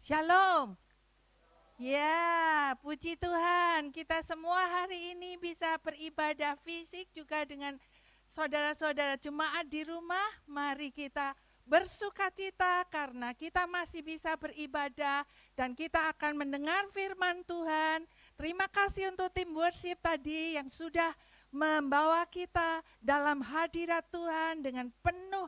Shalom. Ya, puji Tuhan, kita semua hari ini bisa beribadah fisik juga dengan saudara-saudara jemaat di rumah. Mari kita bersukacita karena kita masih bisa beribadah dan kita akan mendengar firman Tuhan. Terima kasih untuk tim worship tadi yang sudah membawa kita dalam hadirat Tuhan dengan penuh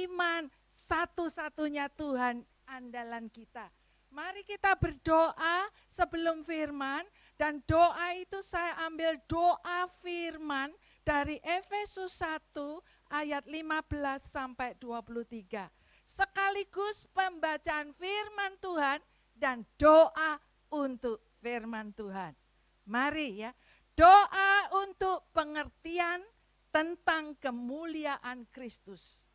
iman, satu-satunya Tuhan andalan kita. Mari kita berdoa sebelum firman, dan doa itu saya ambil doa firman dari Efesus 1 ayat 15 sampai 23. Sekaligus pembacaan firman Tuhan dan doa untuk firman Tuhan. Mari ya, doa untuk pengertian tentang kemuliaan Kristus.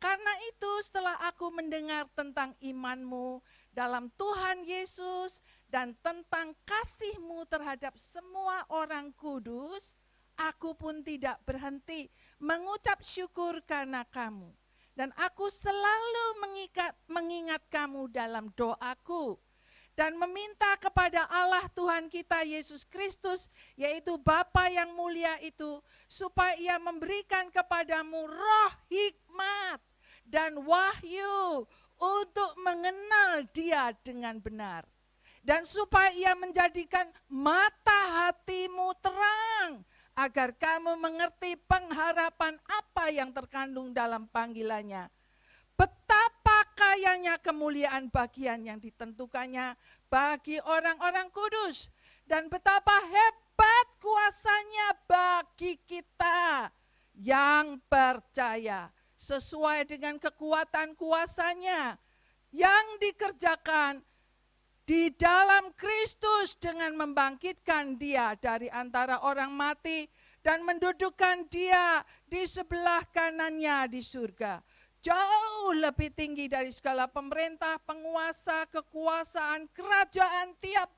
Karena itu setelah aku mendengar tentang imanmu dalam Tuhan Yesus dan tentang kasih-Mu terhadap semua orang kudus, aku pun tidak berhenti mengucap syukur karena kamu. Dan aku selalu mengingat kamu dalam doaku dan meminta kepada Allah Tuhan kita Yesus Kristus, yaitu Bapa yang mulia itu, supaya Ia memberikan kepadamu roh hikmat dan wahyu untuk mengenal Dia dengan benar. Dan supaya Ia menjadikan mata hatimu terang, agar kamu mengerti pengharapan apa yang terkandung dalam panggilannya. Betapa kayanya kemuliaan bagian yang ditentukannya bagi orang-orang kudus. Dan betapa hebat kuasanya bagi kita yang percaya. Sesuai dengan kekuatan kuasanya yang dikerjakan di dalam Kristus dengan membangkitkan Dia dari antara orang mati dan mendudukkan Dia di sebelah kanannya di surga. Jauh lebih tinggi dari segala pemerintah, penguasa, kekuasaan, kerajaan, tiap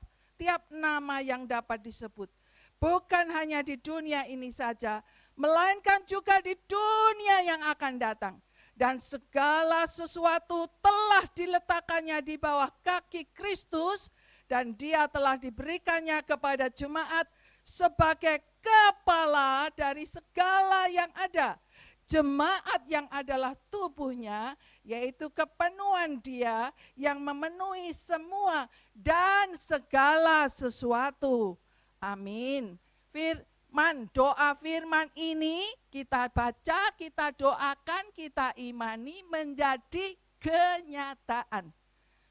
nama yang dapat disebut. Bukan hanya di dunia ini saja, melainkan juga di dunia yang akan datang. Dan segala sesuatu telah diletakkannya di bawah kaki Kristus, dan Dia telah diberikannya kepada jemaat sebagai kepala dari segala yang ada. Jemaat yang adalah tubuhnya, yaitu kepenuhan Dia yang memenuhi semua dan segala sesuatu. Amin. Doa firman ini kita baca, kita doakan, kita imani menjadi kenyataan.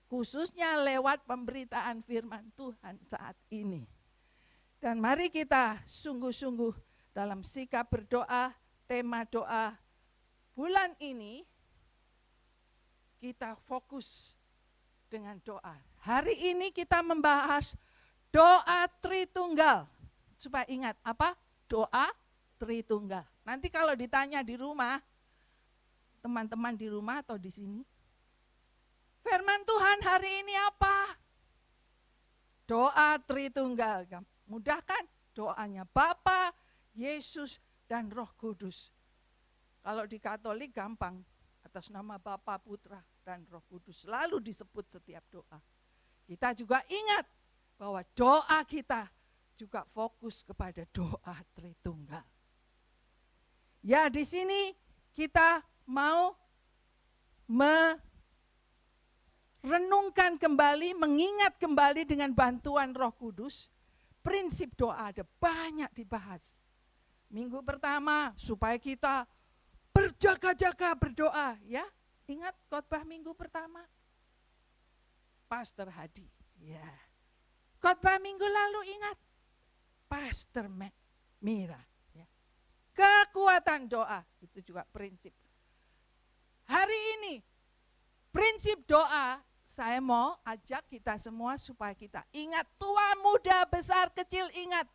Khususnya lewat pemberitaan firman Tuhan saat ini. Dan mari kita sungguh-sungguh dalam sikap berdoa, tema doa bulan ini kita fokus dengan doa. Hari ini kita membahas doa Tritunggal. Supaya ingat apa? Doa Tritunggal. Nanti kalau ditanya di rumah, teman-teman di rumah atau di sini, firman Tuhan hari ini apa? Doa Tritunggal. Mudah kan? Doanya Bapa, Yesus, dan Roh Kudus. Kalau di Katolik gampang, atas nama Bapa, Putra, dan Roh Kudus. Selalu disebut setiap doa. Kita juga ingat bahwa doa kita juga fokus kepada doa Tritunggal. Ya, di sini kita mau merenungkan kembali, mengingat kembali dengan bantuan Roh Kudus. Prinsip doa ada banyak dibahas. Minggu pertama supaya kita berjaga-jaga berdoa, ya. Ingat khotbah minggu pertama? Pastor Hadi, ya. Khotbah minggu lalu ingat? Pastor Mira. Ya. Kekuatan doa, itu juga prinsip. Hari ini, prinsip doa, saya mau ajak kita semua supaya kita ingat, tua, muda, besar, kecil, ingat.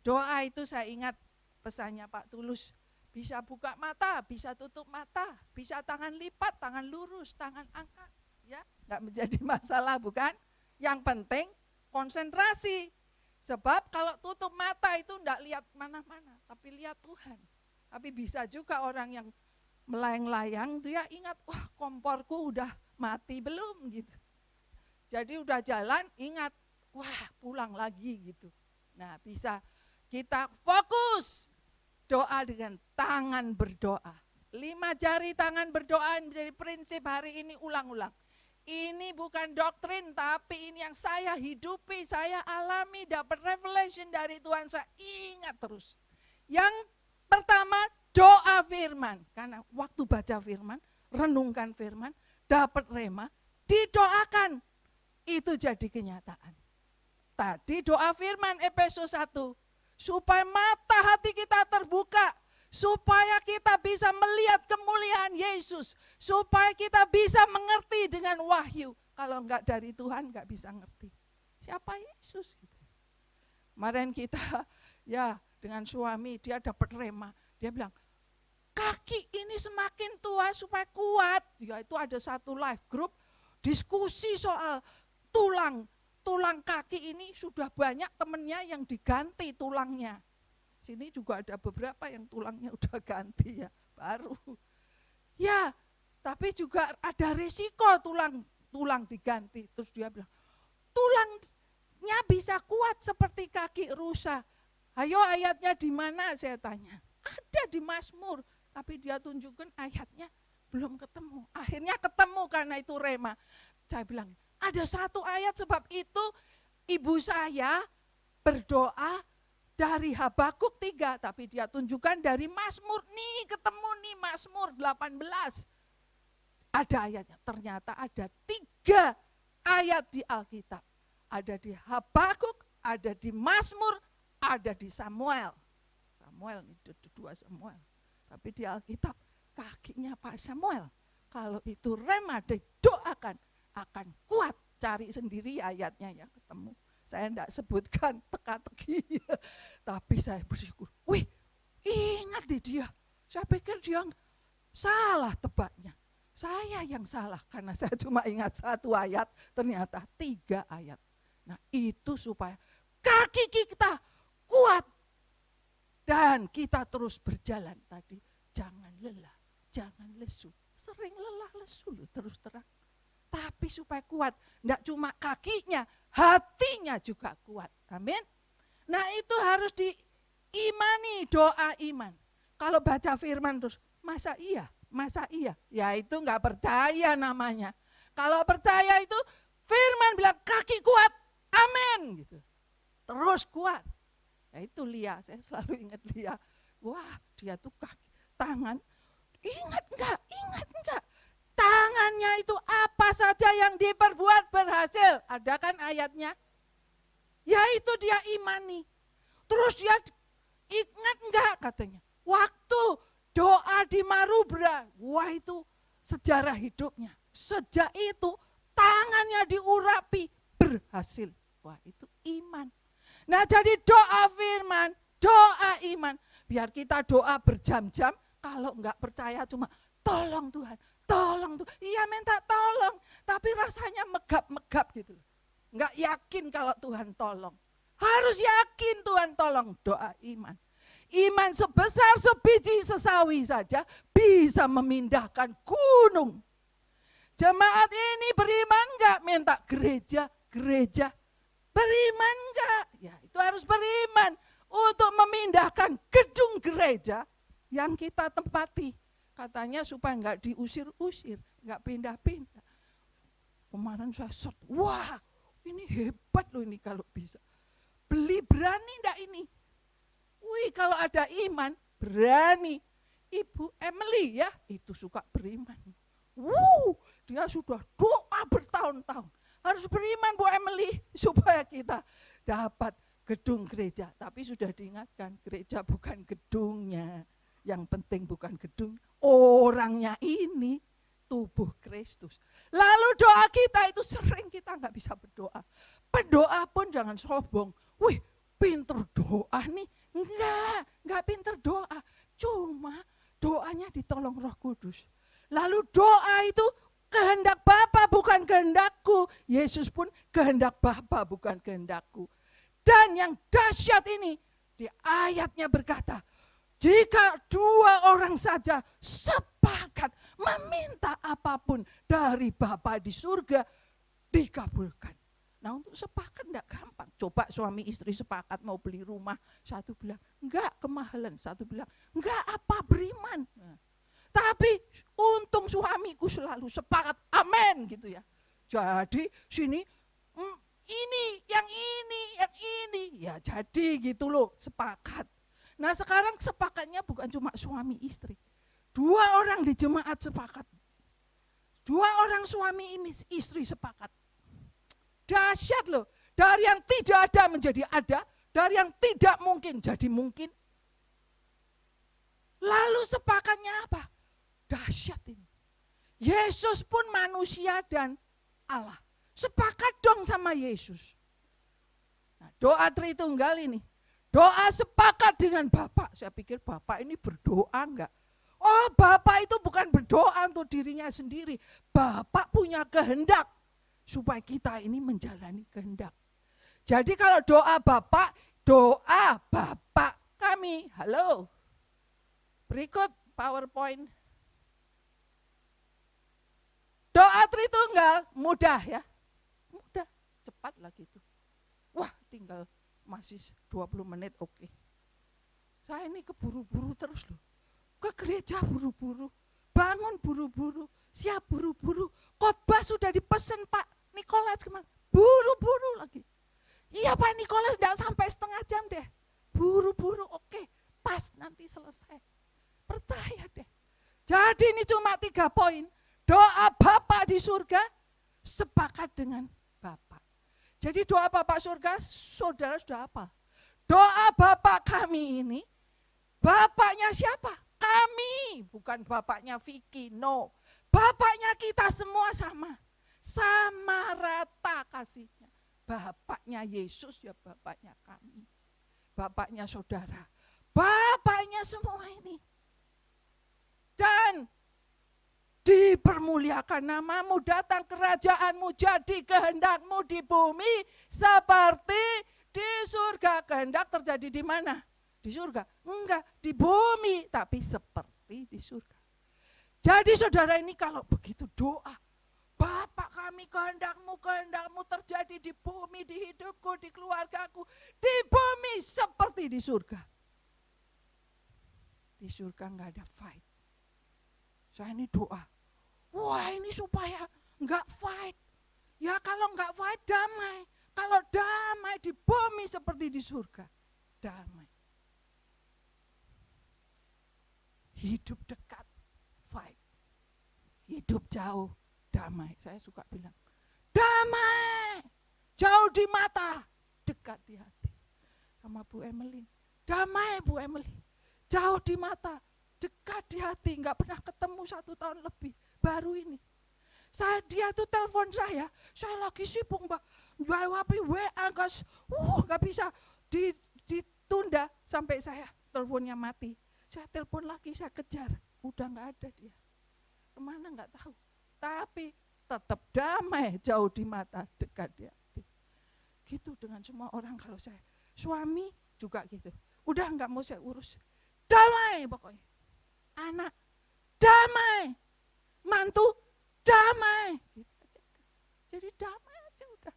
Doa itu saya ingat pesannya Pak Tulus. Bisa buka mata, bisa tutup mata, bisa tangan lipat, tangan lurus, tangan angkat. Ya, enggak menjadi masalah, bukan? Yang penting konsentrasi. Sebab kalau tutup mata itu enggak lihat mana-mana, tapi lihat Tuhan. Tapi bisa juga orang yang melayang-layang, dia ingat, wah komporku udah mati belum gitu. Jadi udah jalan, ingat, wah pulang lagi gitu. Nah bisa kita fokus doa dengan tangan berdoa. 5 jari tangan berdoa menjadi prinsip hari ini, ulang-ulang. Ini bukan doktrin, tapi ini yang saya hidupi, saya alami, dapat revelation dari Tuhan, saya ingat terus. Yang pertama, doa firman. Karena waktu baca firman, renungkan firman, dapat rema, didoakan. Itu jadi kenyataan. Tadi doa firman Efesus 1, supaya mata hati kita terbuka, supaya kita bisa melihat kemuliaan Yesus, supaya kita bisa mengerti dengan wahyu. Kalau enggak dari Tuhan enggak bisa ngerti. Siapa Yesus? Kemarin kita ya dengan suami, dia dapat rema, dia bilang, kaki ini semakin tua supaya kuat. Ya itu ada satu live group diskusi soal tulang kaki ini, sudah banyak temennya yang diganti tulangnya. Sini juga ada beberapa yang tulangnya udah ganti ya, baru. Ya, tapi juga ada risiko tulang diganti. Terus dia bilang, tulangnya bisa kuat seperti kaki rusa. Ayo ayatnya di mana, saya tanya. Ada di Mazmur, tapi dia tunjukkan ayatnya belum ketemu. Akhirnya ketemu karena itu rema. Saya bilang, ada satu ayat, sebab itu ibu saya berdoa dari Habakuk 3, tapi dia tunjukkan dari Mazmur. Nih ketemu nih Mazmur 18. Ada ayatnya, ternyata ada 3 ayat di Alkitab. Ada di Habakuk, ada di Mazmur, ada di Samuel. Samuel, itu 2 Samuel. Tapi di Alkitab kakinya Pak Samuel. Kalau itu rema didoakan, akan kuat. Cari sendiri ayatnya ya, ketemu. Saya enggak sebutkan teka-teki. Tapi saya bersyukur. Wih, ingat di dia. Saya pikir dia salah tebaknya. Saya yang salah karena saya cuma ingat 1 ayat, ternyata 3 ayat. Nah itu supaya kaki kita kuat. Dan kita terus berjalan tadi. Jangan lelah, jangan lesu. Sering lelah lesu loh, terus terang. Tapi supaya kuat, enggak cuma kakinya, hatinya juga kuat. Amin. Nah itu harus diimani, doa iman. Kalau baca firman terus, masa iya? Ya itu enggak percaya namanya. Kalau percaya itu firman bilang kaki kuat, amin. Gitu. Terus kuat. Ya itu Lia, saya selalu ingat Lia. Wah dia tuh kaki, tangan, ingat enggak? Tangannya itu apa saja yang diperbuat berhasil. Ada kan ayatnya? Ya itu dia imani. Terus dia ingat enggak katanya. Waktu doa di Marubra, wah itu sejarah hidupnya. Sejak itu tangannya diurapi, berhasil. Wah itu iman. Nah jadi doa firman, doa iman. Biar kita doa berjam-jam, kalau enggak percaya cuma tolong Tuhan. Tolong tuh, iya minta tolong, tapi rasanya megap-megap gitu. Enggak yakin kalau Tuhan tolong. Harus yakin Tuhan tolong, doa iman. Iman sebesar sebiji sesawi saja bisa memindahkan gunung. Jemaat ini beriman enggak minta gereja? Beriman enggak? Ya itu harus beriman untuk memindahkan gedung gereja yang kita tempati. Katanya supaya enggak diusir-usir, enggak pindah-pindah. Kemarin saya search, wah ini hebat loh ini kalau bisa. Beli berani enggak ini? Wih kalau ada iman, berani. Ibu Emily ya, itu suka beriman. Dia sudah doa bertahun-tahun. Harus beriman Bu Emily supaya kita dapat gedung gereja. Tapi sudah diingatkan, gereja bukan gedungnya. Yang penting bukan gedung, orangnya ini tubuh Kristus. Lalu doa kita itu sering kita nggak bisa berdoa. Berdoa pun jangan sombong. Wih, pinter doa nih. Enggak pinter doa. Cuma doanya ditolong Roh Kudus. Lalu doa itu kehendak Bapa bukan kehendakku. Yesus pun kehendak Bapa bukan kehendakku. Dan yang dahsyat ini di ayatnya berkata, jika 2 orang saja sepakat meminta apapun dari Bapa di surga, dikabulkan. Nah untuk sepakat enggak gampang. Coba suami istri sepakat mau beli rumah, satu bilang enggak kemahalan, satu bilang enggak apa beriman. Nah, tapi untung suamiku selalu sepakat, amin gitu ya. Jadi sini ini, yang ini, ya jadi gitu loh sepakat. Nah sekarang sepakatnya bukan cuma suami istri, 2 orang di jemaat sepakat, 2 orang suami istri sepakat. Dahsyat loh, dari yang tidak ada menjadi ada, dari yang tidak mungkin jadi mungkin. Lalu sepakatnya apa? Dahsyat ini. Yesus pun manusia dan Allah. Sepakat dong sama Yesus. Nah, doa Tritunggal ini, doa sepakat dengan Bapa. Saya pikir Bapa ini berdoa enggak? Oh, Bapa itu bukan berdoa untuk dirinya sendiri. Bapa punya kehendak supaya kita ini menjalani kehendak. Jadi kalau doa Bapa kami. Halo. Berikut PowerPoint. Doa Tritunggal mudah ya. Mudah, cepat lah gitu. Wah, tinggal masih 20 menit, oke. Saya ini keburu-buru terus loh. Ke gereja buru-buru, bangun buru-buru, siap buru-buru. Khotbah sudah dipesan Pak Nikolas kemana? Buru-buru lagi. Iya Pak Nikolas enggak sampai setengah jam deh. Buru-buru, oke, pas nanti selesai. Percaya deh. Jadi ini cuma 3 poin. Doa Bapa di surga sepakat dengan Bapa. Jadi doa Bapa surga saudara sudah apa? Doa Bapa kami ini, Bapaknya siapa? Kami, bukan bapaknya Vicky, no. Bapaknya kita semua sama. Sama rata kasihnya. Bapaknya Yesus ya bapaknya kami. Bapaknya saudara. Bapaknya semua ini. Dan dipermuliakan namamu, datang kerajaanmu, jadi kehendakmu di bumi seperti di surga. Kehendak terjadi di mana? Di surga? Enggak, di bumi, tapi seperti di surga. Jadi saudara ini kalau begitu doa, Bapak kami kehendakmu terjadi di bumi, di hidupku, di keluargaku, di bumi seperti di surga. Di surga enggak ada fight. Saya ini doa, wah ini supaya enggak fight. Ya kalau enggak fight damai. Kalau damai di bumi seperti di surga, damai. Hidup dekat, fight. Hidup jauh, damai. Saya suka bilang, damai. Jauh di mata, dekat di hati. Sama Bu Emily, damai Bu Emily. Jauh di mata, dekat di hati. Enggak pernah ketemu 1 tahun lebih, baru ini. Dia tuh telepon saya lagi sibuk Mbak. Jawabin WA, enggak bisa. Ditunda sampai saya teleponnya mati. Saya telepon lagi, saya kejar, udah enggak ada dia. Kemana enggak tahu. Tapi tetap damai, jauh di mata, dekat di hati. Gitu dengan semua orang kalau saya. Suami juga gitu. Udah enggak mau saya urus. Damai pokoknya. Anak, damai. Mantu, damai. Gitu aja. Jadi damai aja udah.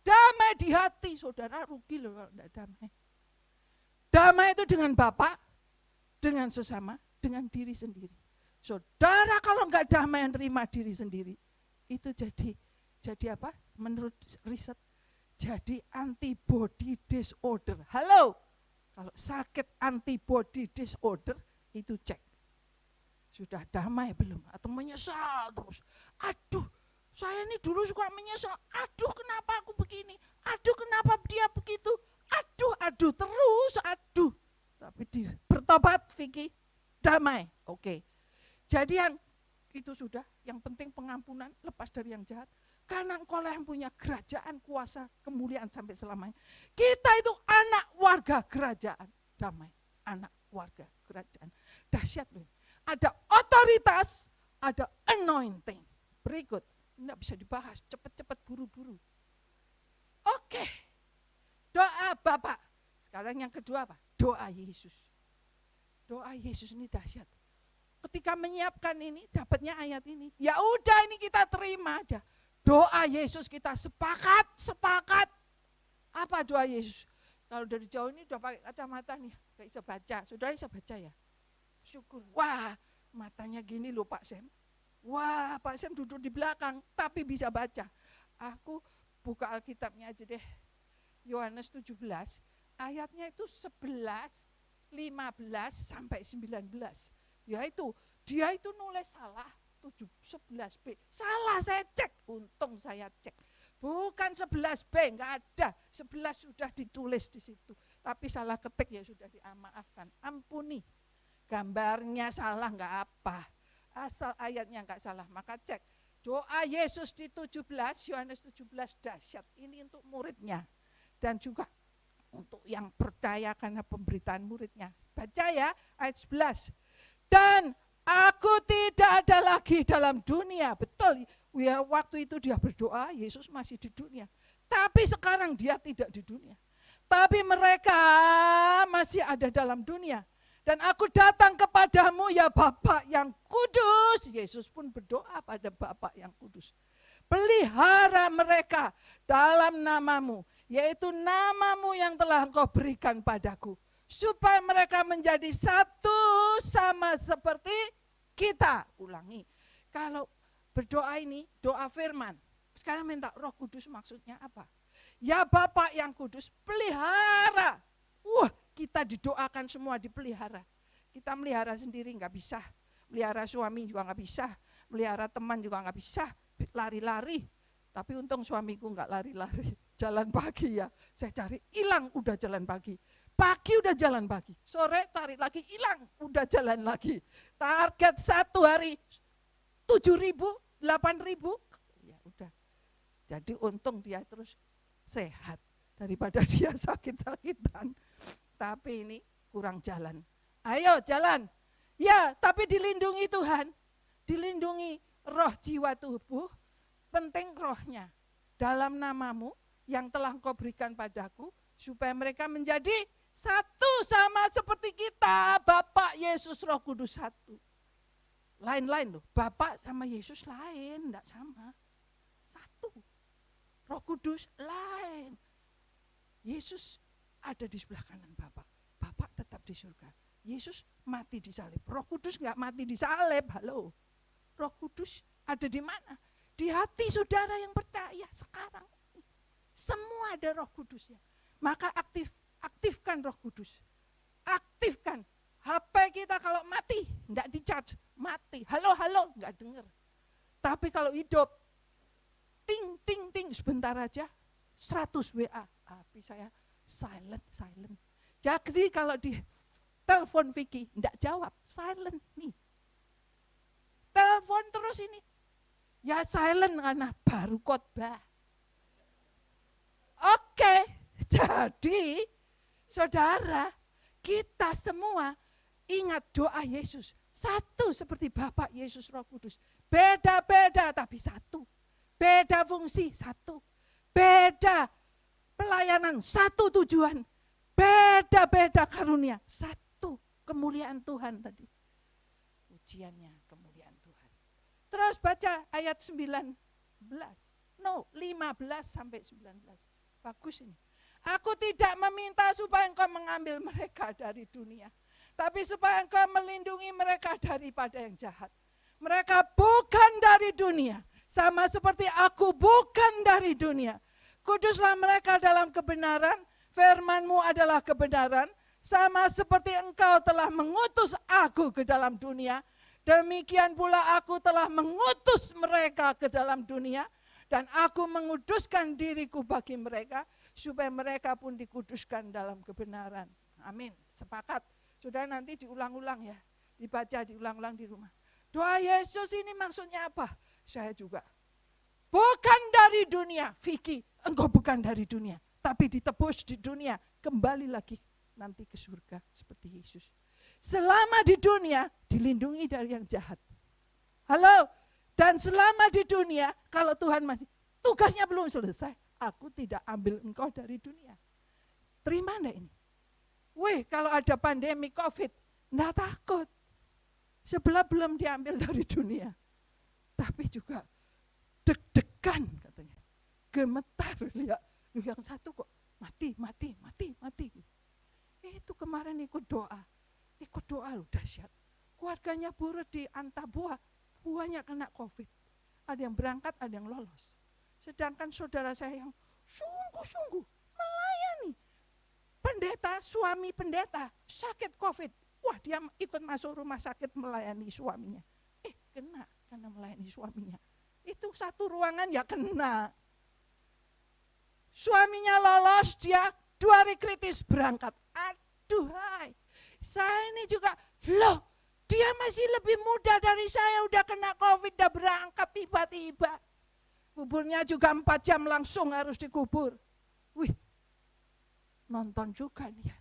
Damai di hati, saudara rugi loh kalau enggak damai. Damai itu dengan Bapak, dengan sesama, dengan diri sendiri. Saudara kalau enggak damai menerima diri sendiri, itu jadi apa? Menurut riset, jadi antibody disorder. Halo, kalau sakit antibody disorder itu cek. Sudah damai belum? Atau menyesal terus? Aduh, saya ini dulu suka menyesal. Aduh, kenapa aku begini? Aduh, kenapa dia begitu? Aduh terus, aduh. Tapi bertobat Vicky, damai, oke. Jadi yang itu sudah, yang penting pengampunan, lepas dari yang jahat. Karena engkau lah yang punya kerajaan, kuasa, kemuliaan sampai selamanya. Kita itu anak warga kerajaan, damai. Anak warga kerajaan, dahsyat loh. Ada otoritas, ada anointing. Berikut, enggak bisa dibahas, cepat-cepat buru-buru. Oke, doa Bapak. Sekarang yang kedua apa? Doa Yesus. Doa Yesus ini dahsyat. Ketika menyiapkan ini, dapatnya ayat ini. Ya udah ini kita terima aja. Doa Yesus kita sepakat. Apa doa Yesus? Kalau dari jauh ini udah pakai kacamata nih, gak bisa baca. Saudara bisa baca ya? Syukur. Wah, matanya gini loh Pak Sem. Wah, Pak Sem duduk di belakang, tapi bisa baca. Aku buka Alkitabnya aja deh. Yohanes 17, ayatnya itu 11, 15 sampai 19. Yaitu dia itu nulis salah 11b. Salah saya cek, untung saya cek. Bukan 11b, enggak ada. 11 sudah ditulis di situ. Tapi salah ketik ya sudah dimaafkan. Ampuni. Gambarnya salah enggak apa. Asal ayatnya enggak salah, maka cek. Doa Yesus di 17, Yohanes 17 dahsyat. Ini untuk muridnya. Dan juga untuk yang percaya karena pemberitaan muridnya. Baca ya ayat 11. Dan aku tidak ada lagi dalam dunia. Betul, ya, waktu itu dia berdoa, Yesus masih di dunia. Tapi sekarang dia tidak di dunia. Tapi mereka masih ada dalam dunia. Dan aku datang kepadamu ya Bapa yang kudus. Yesus pun berdoa pada Bapa yang kudus. Pelihara mereka dalam namamu, yaitu namamu yang telah engkau berikan padaku. Supaya mereka menjadi satu sama seperti kita. Ulangi, kalau berdoa ini doa firman. Sekarang minta Roh Kudus maksudnya apa? Ya Bapa yang kudus, pelihara. Kita didoakan semua dipelihara. Kita melihara sendiri nggak bisa. Melihara suami juga nggak bisa. Melihara teman juga nggak bisa. Lari-lari. Tapi untung suamiku nggak lari-lari. Jalan pagi ya. Saya cari, hilang udah jalan pagi. Pagi udah jalan pagi. Sore cari lagi, hilang udah jalan lagi. Target satu hari 7.000, 8.000. Ya udah. Jadi untung dia terus sehat. Daripada dia sakit-sakitan. Tapi ini kurang jalan. Ayo jalan. Ya, tapi dilindungi Tuhan. Dilindungi roh, jiwa, tubuh. Penting rohnya. Dalam namamu yang telah engkau berikan padaku. Supaya mereka menjadi satu sama seperti kita. Bapa, Yesus, Roh Kudus satu. Lain-lain loh. Bapa sama Yesus lain. Enggak sama. Satu. Roh Kudus lain. Yesus ada di sebelah kanan Bapa. Bapa tetap di surga. Yesus mati di salib. Roh Kudus enggak mati di salib. Halo. Roh Kudus ada di mana? Di hati saudara yang percaya sekarang. Semua ada Roh Kudusnya. Maka aktifkan Roh Kudus. Aktifkan. HP kita kalau mati, enggak di-charge, mati. Halo, enggak dengar. Tapi kalau hidup, ting, ting, ting, sebentar aja, 100 WA. HP saya silent. Jadi kalau di telepon Vicky, enggak jawab, silent nih. Telepon terus ini. Ya silent karena baru khotbah. Oke, jadi saudara, kita semua ingat doa Yesus. Satu seperti Bapa, Yesus, Roh Kudus. Beda-beda tapi satu. Beda fungsi, satu. Beda pelayanan, satu tujuan. Beda-beda karunia, satu. Kemuliaan Tuhan tadi. Ujiannya kemuliaan Tuhan. Terus baca ayat 19. 15 sampai 19. Bagus ini. Aku tidak meminta supaya engkau mengambil mereka dari dunia. Tapi supaya engkau melindungi mereka daripada yang jahat. Mereka bukan dari dunia. Sama seperti aku bukan dari dunia. Kuduslah mereka dalam kebenaran. Firman-Mu adalah kebenaran. Sama seperti engkau telah mengutus aku ke dalam dunia. Demikian pula aku telah mengutus mereka ke dalam dunia. Dan aku menguduskan diriku bagi mereka. Supaya mereka pun dikuduskan dalam kebenaran. Amin. Sepakat. Sudah nanti diulang-ulang ya. Dibaca, diulang-ulang di rumah. Doa Yesus ini maksudnya apa? Saya juga. Bukan dari dunia. Vicky, engkau bukan dari dunia. Tapi ditebus di dunia. Kembali lagi nanti ke surga seperti Yesus. Selama di dunia, dilindungi dari yang jahat. Halo? Dan selama di dunia, kalau Tuhan masih, tugasnya belum selesai. Aku tidak ambil engkau dari dunia. Terima enggak ini? Kalau ada pandemi COVID, enggak takut. Sebelah belum diambil dari dunia. Tapi juga deg-deg deg-degan katanya. Gemetar, lihat. Yang satu kok mati. Itu kemarin ikut doa loh, dahsyat. Keluarganya buruh di Antabua, buahnya kena COVID. Ada yang berangkat, ada yang lolos. Sedangkan saudara saya yang sungguh-sungguh melayani suami pendeta sakit COVID. Wah, dia ikut masuk rumah sakit melayani suaminya. Kena karena melayani suaminya. Itu satu ruangan ya kena. Suaminya lolos, dia 2 hari kritis berangkat. Aduhai, saya ini juga, loh dia masih lebih muda dari saya, udah kena COVID, udah berangkat tiba-tiba. Kuburnya juga 4 jam langsung harus dikubur. Wih, nonton juga nih ya.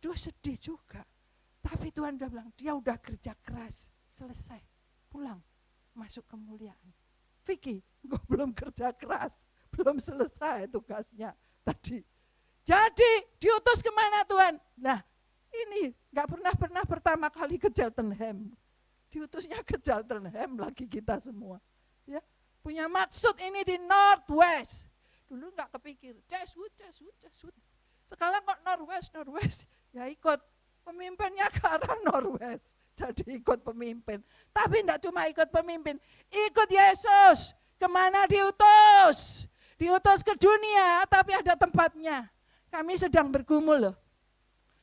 Dia sedih juga. Tapi Tuhan udah bilang, dia udah kerja keras, selesai, pulang, masuk kemuliaan. Vicky, gue belum kerja keras, belum selesai tugasnya tadi. Jadi diutus kemana Tuhan? Nah ini gak pernah pertama kali ke Cheltenham. Diutusnya ke Cheltenham lagi kita semua. Ya, punya maksud ini di Northwest. Dulu gak kepikir, Cheswood. Sekarang kok Northwest, ya ikut pemimpinnya ke arah Northwest. Jadi ikut pemimpin. Tapi enggak cuma ikut pemimpin, ikut Yesus. Kemana diutus? Diutus ke dunia, tapi ada tempatnya. Kami sedang bergumul loh.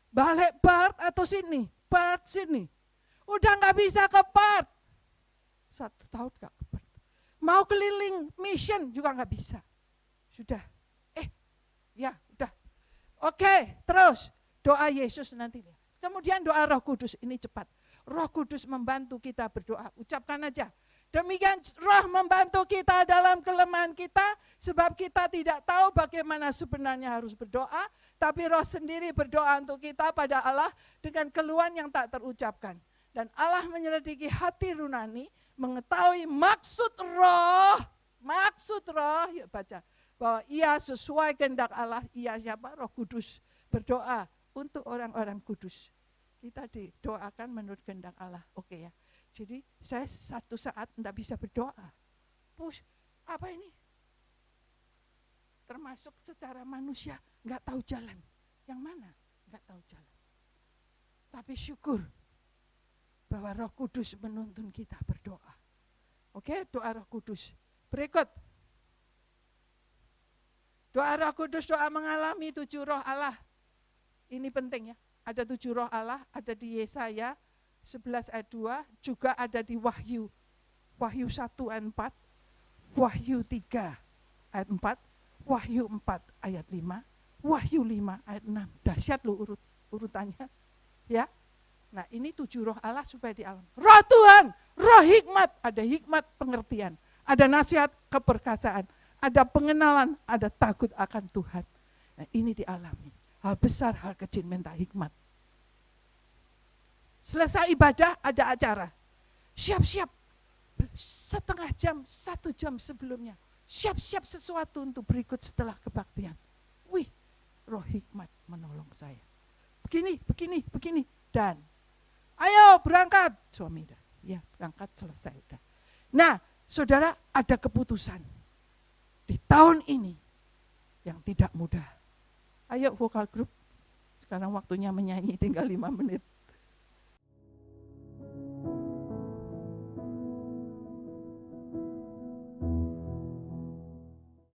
Balik Perth atau sini? Perth sini. Udah enggak bisa ke Perth. 1 tahun enggak ke Perth. Mau keliling mission juga enggak bisa. Sudah. Ya udah. Oke, terus doa Yesus nanti. Kemudian doa Roh Kudus, ini cepat. Roh Kudus membantu kita berdoa. Ucapkan aja. Demikian Roh membantu kita dalam kelemahan kita, sebab kita tidak tahu bagaimana sebenarnya harus berdoa, tapi Roh sendiri berdoa untuk kita pada Allah dengan keluhan yang tak terucapkan. Dan Allah menyelidiki hati Yunani, mengetahui maksud Roh, yuk baca, bahwa ia sesuai kehendak Allah, ia siapa? Roh Kudus berdoa untuk orang-orang kudus. Kita didoakan menurut kehendak Allah, oke ya. Jadi saya satu saat tidak bisa berdoa. Apa ini? Termasuk secara manusia nggak tahu jalan. Yang mana? Nggak tahu jalan. Tapi syukur bahwa Roh Kudus menuntun kita berdoa. Oke, doa Roh Kudus. Berikut. Doa Roh Kudus, doa mengalami 7 roh Allah. Ini penting ya. Ada 7 roh Allah, ada di Yesaya 11 ayat 2, juga ada di Wahyu 1 ayat 4, Wahyu 3 ayat 4, Wahyu 4 ayat 5, Wahyu 5 ayat 6. Dahsyat loh urutannya. Ya. Nah, ini 7 roh Allah supaya di alam. Roh Tuhan, roh hikmat, ada hikmat pengertian, ada nasihat keperkasaan, ada pengenalan, ada takut akan Tuhan. Nah, ini dialami. Hal besar, hal kecil minta hikmat. Selesai ibadah ada acara. Siap-siap. Setengah jam, 1 jam sebelumnya. Siap-siap sesuatu untuk berikut setelah kebaktian. Wih, roh hikmat menolong saya. Begini. Dan ayo berangkat. Suami dah. Ya, berangkat selesai udah. Nah, saudara, ada keputusan. Di tahun ini yang tidak mudah. Ayo vokal group. Sekarang waktunya menyanyi, tinggal 5 menit.